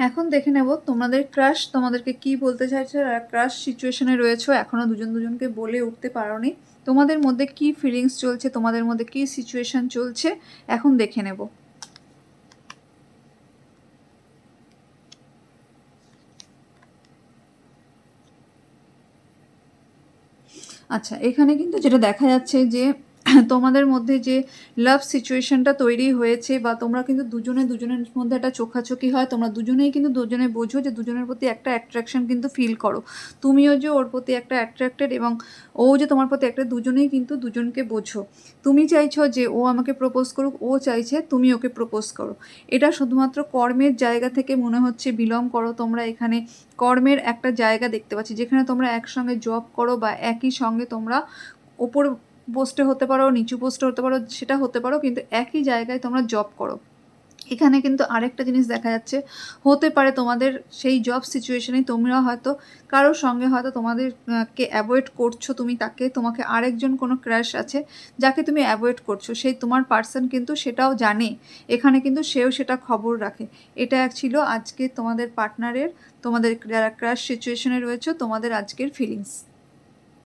এখন দেখে নেব তোমাদের ক্রাশ তোমাদেরকে কি বলতে চাইছে। আর ক্রাশ সিচুয়েশনে রয়েছো, এখনও দুজন দুজনকে বলে উঠতে পারোনি। তোমাদের মধ্যে কি ফিলিংস চলছে, তোমাদের মধ্যে কি সিচুয়েশন চলছে, এখন দেখে নেব। আচ্ছা, এখানে কিন্তু যেটা দেখা যাচ্ছে যে তোমাদের মধ্যে যে লাভ সিচুয়েশনটা তৈরি হয়েছে, বা তোমরা কিন্তু দুজনে দুজনের মধ্যে একটা চোখাচোখি হয়, তোমরা দুজনেই কিন্তু দুজনে বোঝো যে দুজনের প্রতি একটা অ্যাট্রাকশন কিন্তু ফিল করো। তুমিও যে ওর প্রতি একটা অ্যাট্রাক্টেড, এবং ও যে তোমার প্রতি একটা, দুজনেই কিন্তু দুজনকে বোঝো। তুমি চাইছো যে ও আমাকে প্রপোজ করুক, ও চাইছে তুমি ওকে প্রপোজ করো। এটা শুধুমাত্র কর্মের জায়গা থেকে মনে হচ্ছে বিলং করো তোমরা। এখানে কর্মের একটা জায়গা দেখতে পাচ্ছি, যেখানে তোমরা একসঙ্গে জব করো, বা একই সঙ্গে তোমরা ওপর পোস্টে হতে পারো, নিচু পোস্টে হতে পারো, সেটা হতে পারো, কিন্তু একই জায়গায় তোমরা জব করো। এখানে কিন্তু আরেকটা জিনিস দেখা যাচ্ছে, হতে পারে তোমাদের সেই জব সিচুয়েশনে তোমরা হয়তো কারোর সঙ্গে হয়তো তোমাদের কে অ্যাভয়েড করছো, তুমি তাকে, তোমাকে আরেকজন কোনো ক্র্যাশ আছে যাকে তুমি অ্যাভয়েড করছো, সেই তোমার পার্সন কিন্তু সেটাও জানে। এখানে কিন্তু সেও সেটা খবর রাখে। এটা ছিল আজকে তোমাদের পার্টনারের, তোমাদের যারা ক্র্যাশ সিচুয়েশনে রয়েছে, তোমাদের আজকের ফিলিংস।